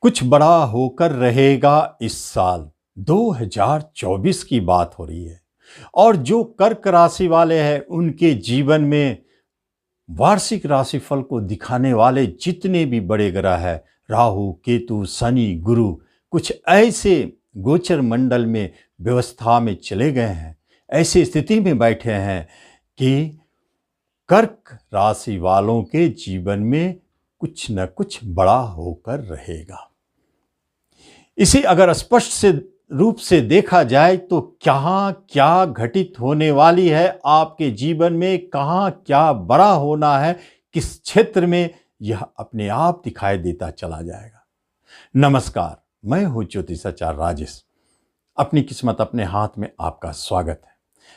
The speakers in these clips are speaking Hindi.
कुछ बड़ा होकर रहेगा इस साल। 2024 की बात हो रही है और जो कर्क राशि वाले हैं उनके जीवन में वार्षिक राशिफल को दिखाने वाले जितने भी बड़े ग्रह हैं, राहु, केतु, शनि, गुरु, कुछ ऐसे गोचर मंडल में व्यवस्था में चले गए हैं, ऐसी स्थिति में बैठे हैं कि कर्क राशि वालों के जीवन में कुछ न कुछ बड़ा होकर रहेगा। इसे अगर स्पष्ट से रूप से देखा जाए तो कहाँ क्या घटित होने वाली है आपके जीवन में, कहाँ क्या बड़ा होना है, किस क्षेत्र में, यह अपने आप दिखाई देता चला जाएगा। नमस्कार, मैं हूं ज्योतिषाचार्य राजेश। अपनी किस्मत अपने हाथ में आपका स्वागत है।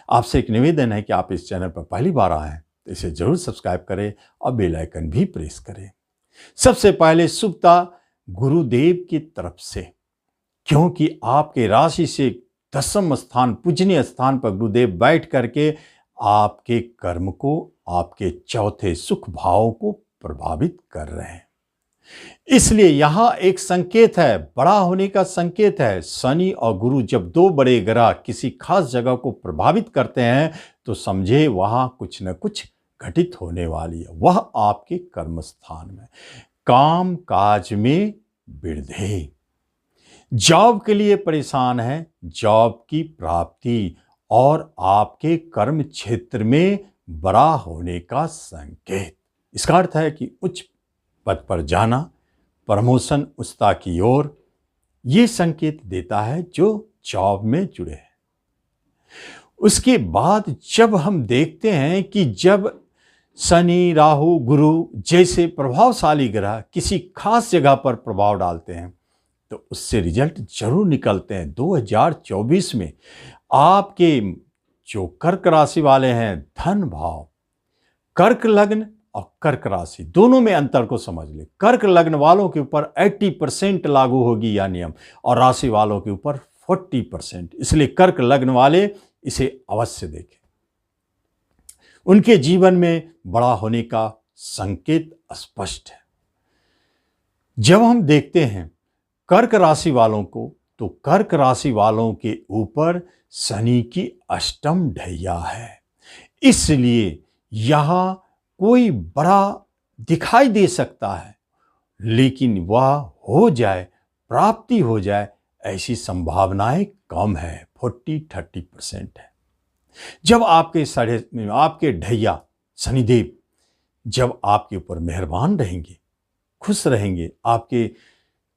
आपसे एक निवेदन है कि आप इस चैनल पर पहली बार आए हैं तो इसे जरूर सब्सक्राइब करें और बेल आइकन भी प्रेस करें। सबसे पहले शुभता गुरुदेव की तरफ से, क्योंकि आपके राशि से 10वें स्थान, पूजनीय स्थान पर गुरुदेव बैठ करके आपके कर्म को, आपके चौथे सुख भाव को प्रभावित कर रहे हैं। इसलिए यहां एक संकेत है, बड़ा होने का संकेत है। शनि और गुरु जब दो बड़े ग्रह किसी खास जगह को प्रभावित करते हैं तो समझे वहां कुछ न कुछ घटित होने वाली है। वह आपके कर्म स्थान में, काम काज में वृद्धि, जॉब के लिए परेशान है, जॉब की प्राप्ति और आपके कर्म क्षेत्र में बड़ा होने का संकेत। इसका अर्थ है कि उच्च पद पर जाना, प्रमोशन, उच्चता की ओर, ये संकेत देता है जो जॉब में जुड़े हैं। उसके बाद जब हम देखते हैं कि जब शनि, राहु, गुरु जैसे प्रभावशाली ग्रह किसी खास जगह पर प्रभाव डालते हैं तो उससे रिजल्ट जरूर निकलते हैं। 2024 में आपके जो कर्क राशि वाले हैं, धन भाव, कर्क लग्न और कर्क राशि दोनों में अंतर को समझ ले। कर्क लग्न वालों के ऊपर 80% लागू होगी यह नियम और राशि वालों के ऊपर 40%। इसलिए कर्क लग्न वाले इसे अवश्य देखें, उनके जीवन में बड़ा होने का संकेत स्पष्ट है। जब हम देखते हैं कर्क राशि वालों को तो कर्क राशि वालों के ऊपर शनि की अष्टम ढैया है। इसलिए यहां कोई बड़ा दिखाई दे सकता है लेकिन वह हो जाए, प्राप्ति हो जाए, ऐसी संभावनाएं कम है, 40-30% है। जब आपके ढैया शनिदेव जब आपके ऊपर मेहरबान रहेंगे, खुश रहेंगे आपके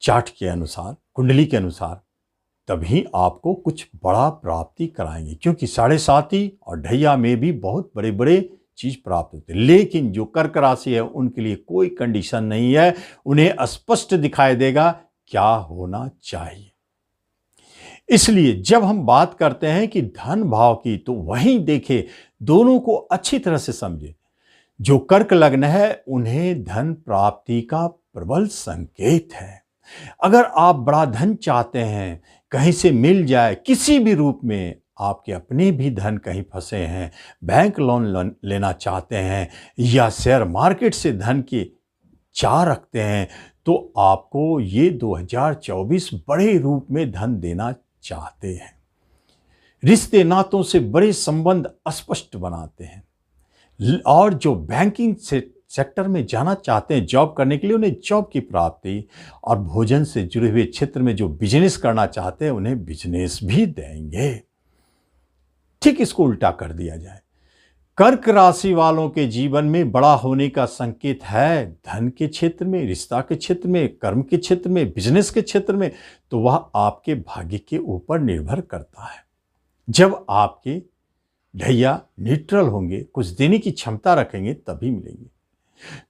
चार्ट के अनुसार, कुंडली के अनुसार, तभी आपको कुछ बड़ा प्राप्ति कराएंगे। क्योंकि 7.5 और ढैया में भी बहुत बड़े बड़े चीज प्राप्त होते हैं। लेकिन जो कर्क राशि है उनके लिए कोई कंडीशन नहीं है, उन्हें स्पष्ट दिखाई देगा क्या होना चाहिए। इसलिए जब हम बात करते हैं कि धन भाव की तो वहीं देखे, दोनों को अच्छी तरह से समझे। जो कर्क लग्न है उन्हें धन प्राप्ति का प्रबल संकेत है। अगर आप बड़ा धन चाहते हैं, कहीं से मिल जाए किसी भी रूप में, आपके अपने भी धन कहीं फंसे हैं, बैंक लोन लेना चाहते हैं या शेयर मार्केट से धन की चाह रखते हैं, तो आपको ये 2024 बड़े रूप में धन देना चाहते हैं। रिश्ते नातों से बड़े संबंध स्पष्ट बनाते हैं और जो बैंकिंग से सेक्टर में जाना चाहते हैं जॉब करने के लिए, उन्हें जॉब की प्राप्ति, और भोजन से जुड़े हुए क्षेत्र में जो बिजनेस करना चाहते हैं उन्हें बिजनेस भी देंगे। ठीक इसको उल्टा कर दिया जाए, कर्क राशि वालों के जीवन में बड़ा होने का संकेत है धन के क्षेत्र में, रिश्ता के क्षेत्र में, कर्म के क्षेत्र में, बिजनेस के क्षेत्र में, तो वह आपके भाग्य के ऊपर निर्भर करता है। जब आपके ढैया न्यूट्रल होंगे, कुछ देने की क्षमता रखेंगे, तभी मिलेंगे।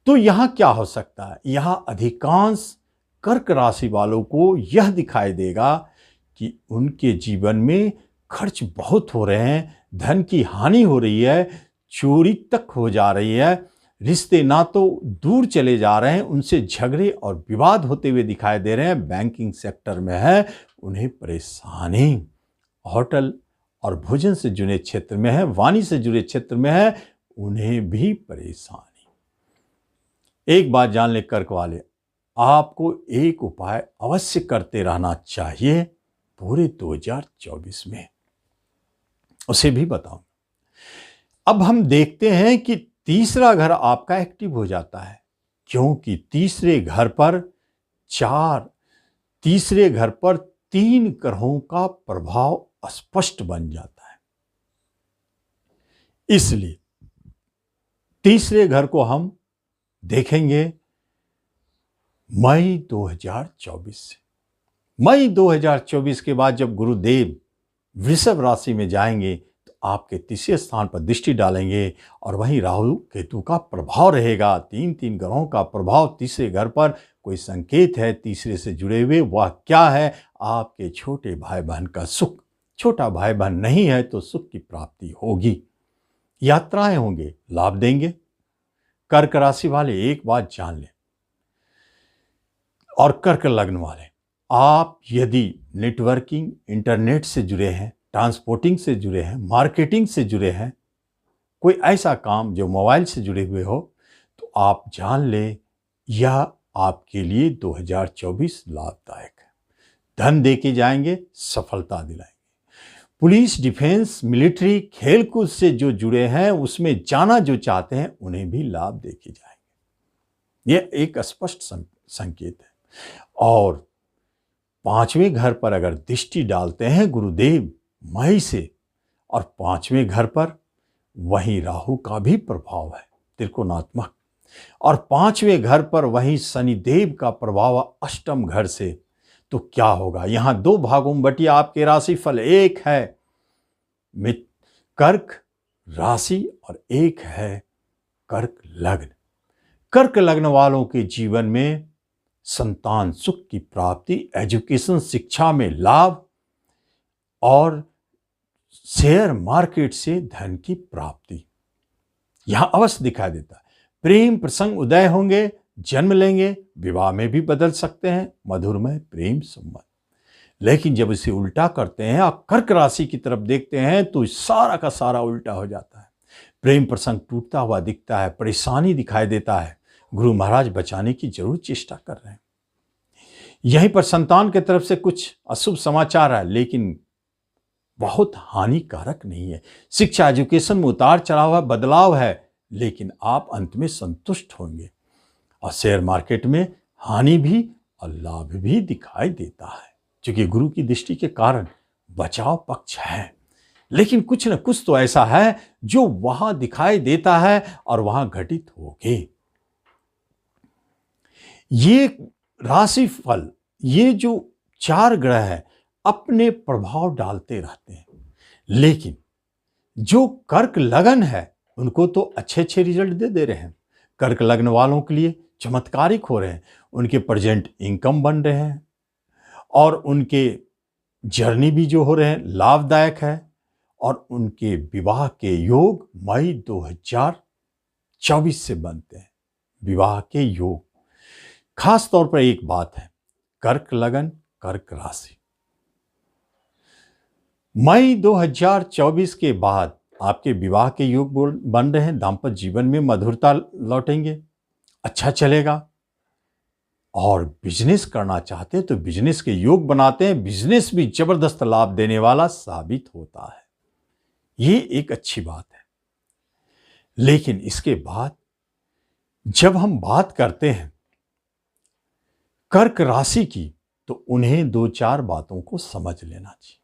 तो यहां क्या हो सकता है, यहां अधिकांश कर्क राशि वालों को यह दिखाई देगा कि उनके जीवन में खर्च बहुत हो रहे हैं, धन की हानि हो रही है, चोरी तक हो जा रही है, रिश्ते नातों दूर चले जा रहे हैं, उनसे झगड़े और विवाद होते हुए दिखाई दे रहे हैं। बैंकिंग सेक्टर में है, उन्हें परेशानी, होटल और भोजन से जुड़े क्षेत्र में है, वाणी से जुड़े क्षेत्र में है, उन्हें भी परेशानी। एक बात जान ले कर्क वाले, आपको एक उपाय अवश्य करते रहना चाहिए पूरे 2024 में, उसे भी बताऊं। अब हम देखते हैं कि तीसरा घर आपका एक्टिव हो जाता है, क्योंकि तीसरे घर पर 3 ग्रहों का प्रभाव स्पष्ट बन जाता है। इसलिए तीसरे घर को हम देखेंगे मई 2024 से। मई 2024 के बाद जब गुरुदेव वृषभ राशि में जाएंगे तो आपके तीसरे स्थान पर दृष्टि डालेंगे और वहीं राहु केतु का प्रभाव रहेगा। 3 ग्रहों का प्रभाव तीसरे घर पर कोई संकेत है तीसरे से जुड़े हुए। वह क्या है? आपके छोटे भाई बहन का सुख। छोटा भाई बहन नहीं है तो सुख की प्राप्ति होगी, यात्राएं होंगे, लाभ देंगे। कर्क राशि वाले एक बात जान लें, और कर्क लग्न वाले, आप यदि नेटवर्किंग, इंटरनेट से जुड़े हैं, ट्रांसपोर्टिंग से जुड़े हैं, मार्केटिंग से जुड़े हैं, कोई ऐसा काम जो मोबाइल से जुड़े हुए हो, तो आप जान लें यह आपके लिए 2024 लाभदायक है। धन देके जाएंगे, सफलता दिलाएंगे। पुलिस, डिफेंस, मिलिट्री, खेलकूद से जो जुड़े हैं, उसमें जाना जो चाहते हैं, उन्हें भी लाभ देके जाएंगे। यह एक स्पष्ट संकेत है। और 5वें घर पर अगर दृष्टि डालते हैं गुरुदेव मई से, और 5वें घर पर वहीं राहु का भी प्रभाव है त्रिकोणात्मक, और 5वें घर पर वहीं शनिदेव का प्रभाव अष्टम घर से, तो क्या होगा? यहां 2 भागों में बटिया आपके राशिफल। एक है कर्क राशि और एक है कर्क लग्न। कर्क लग्न वालों के जीवन में संतान सुख की प्राप्ति, एजुकेशन, शिक्षा में लाभ, और शेयर मार्केट से धन की प्राप्ति यहां अवश्य दिखाई देता है। प्रेम प्रसंग उदय होंगे, जन्म लेंगे, विवाह में भी बदल सकते हैं, मधुरमय प्रेम संबंध। लेकिन जब इसे उल्टा करते हैं, आप कर्क राशि की तरफ देखते हैं, तो सारा का सारा उल्टा हो जाता है। प्रेम प्रसंग टूटता हुआ दिखता है, परेशानी दिखाई देता है। गुरु महाराज बचाने की जरूर चेष्टा कर रहे हैं। यहीं पर संतान की तरफ से कुछ अशुभ समाचार है, लेकिन बहुत हानिकारक नहीं है। शिक्षा, एजुकेशन में उतार चढ़ाव है, बदलाव है, लेकिन आप अंत में संतुष्ट होंगे। और शेयर मार्केट में हानि भी और लाभ भी दिखाई देता है, क्योंकि गुरु की दृष्टि के कारण बचाव पक्ष है। लेकिन कुछ न कुछ तो ऐसा है जो वहां दिखाई देता है और वहां घटित होगे। ये राशिफल, ये जो 4 ग्रह है, अपने प्रभाव डालते रहते हैं, लेकिन जो कर्क लगन है उनको तो अच्छे अच्छे रिजल्ट दे रहे हैं। कर्क लग्न वालों के लिए चमत्कारिक हो रहे हैं। उनके प्रेजेंट इनकम बन रहे हैं और उनके जर्नी भी जो हो रहे हैं लाभदायक है, और उनके विवाह के योग मई 2024 से बनते हैं। विवाह के योग खास तौर पर एक बात है, कर्क लगन, कर्क राशि, मई 2024 के बाद आपके विवाह के योग बन रहे हैं। दाम्पत्य जीवन में मधुरता लौटेंगे, अच्छा चलेगा। और बिजनेस करना चाहते हैं तो बिजनेस के योग बनाते हैं। बिजनेस भी जबरदस्त लाभ देने वाला साबित होता है। ये एक अच्छी बात है। लेकिन इसके बाद जब हम बात करते हैं कर्क राशि की, तो उन्हें 2-4 बातों को समझ लेना चाहिए,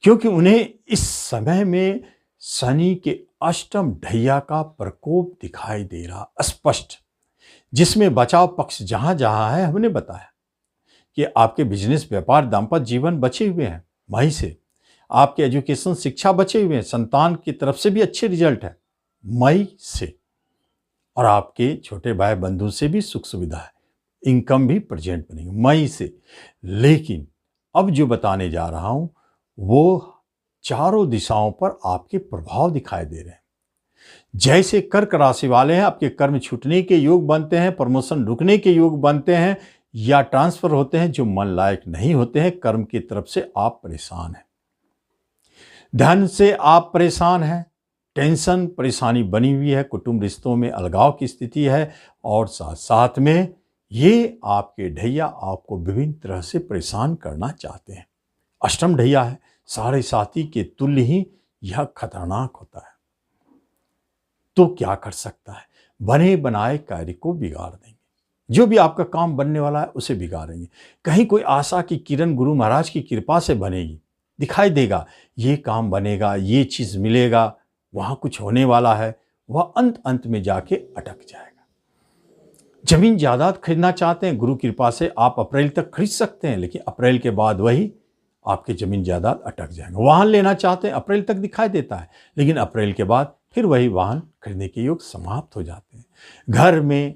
क्योंकि उन्हें इस समय में शनि के अष्टम ढैया का प्रकोप दिखाई दे रहा स्पष्ट, जिसमें बचाव पक्ष जहां जहां है। हमने बताया कि आपके बिजनेस, व्यापार, दाम्पत्य जीवन बचे हुए हैं मई से। आपके एजुकेशन, शिक्षा बचे हुए हैं। संतान की तरफ से भी अच्छे रिजल्ट है मई से, और आपके छोटे भाई बंधु से भी सुख सुविधा है। इनकम भी प्रेजेंट बनेगी मई से। लेकिन अब जो बताने जा रहा हूं वो चारों दिशाओं पर आपके प्रभाव दिखाई दे रहे हैं। जैसे कर्क राशि वाले हैं, आपके कर्म छूटने के योग बनते हैं, प्रमोशन रुकने के योग बनते हैं, या ट्रांसफर होते हैं जो मन लायक नहीं होते हैं। कर्म की तरफ से आप परेशान हैं, धन से आप परेशान हैं, टेंशन, परेशानी बनी हुई है, कुटुंब रिश्तों में अलगाव की स्थिति है, और साथ साथ में ये आपके ढैया आपको विभिन्न तरह से परेशान करना चाहते हैं। अष्टम ढैया है, साढ़े साथी के तुल्य ही यह खतरनाक होता है। तो क्या कर सकता है? बने बनाए कार्य को बिगाड़ देंगे। जो भी आपका काम बनने वाला है उसे बिगाड़ेंगे। कहीं कोई आशा की किरण गुरु महाराज की कृपा से बनेगी, दिखाई देगा ये काम बनेगा, ये चीज मिलेगा, वहां कुछ होने वाला है, वह अंत में जाके अटक जाएगा। जमीन जायदाद खरीदना चाहते हैं, गुरु कृपा से आप अप्रैल तक खरीद सकते हैं, लेकिन अप्रैल के बाद वही आपके जमीन जायदाद अटक जाएंगे। वाहन लेना चाहते हैं, अप्रैल तक दिखाई देता है, लेकिन अप्रैल के बाद फिर वही वाहन खरीदने के योग समाप्त हो जाते हैं। घर में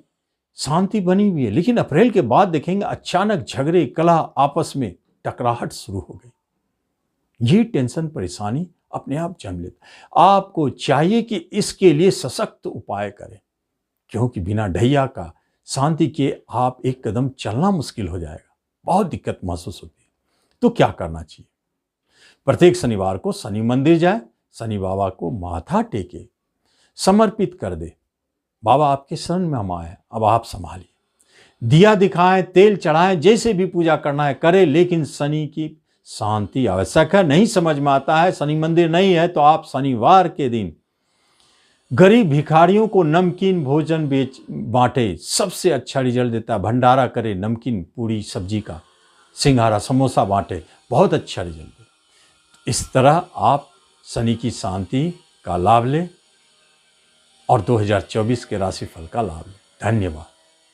शांति बनी हुई है, लेकिन अप्रैल के बाद देखेंगे अचानक झगड़े, कलह, आपस में टकराहट शुरू हो गई। ये टेंशन परेशानी अपने आप जन्म लेता। आपको चाहिए कि इसके लिए सशक्त उपाय करें, क्योंकि बिना ढैया का शांति के आप एक कदम चलना मुश्किल हो जाएगा, बहुत दिक्कत महसूस होती है। तो क्या करना चाहिए? प्रत्येक शनिवार को शनि मंदिर जाए, शनि बाबा को माथा टेके, समर्पित कर दे, बाबा आपके शरण में हम आए, अब आप संभालिए। दिया दिखाएं, तेल चढ़ाएं, जैसे भी पूजा करना है करें, लेकिन शनि की शांति आवश्यक है। नहीं समझ में आता है, शनि मंदिर नहीं है, तो आप शनिवार के दिन गरीब भिखारियों को नमकीन भोजन बांटे, सबसे अच्छा रिजल्ट देता है। भंडारा करे, नमकीन पूरी सब्जी का, सिंघारा समोसा बांटे, बहुत अच्छा रिजल्ट देता। इस तरह आप शनि की शांति का लाभ लें और 2024 के राशिफल का लाभ लें। धन्यवाद।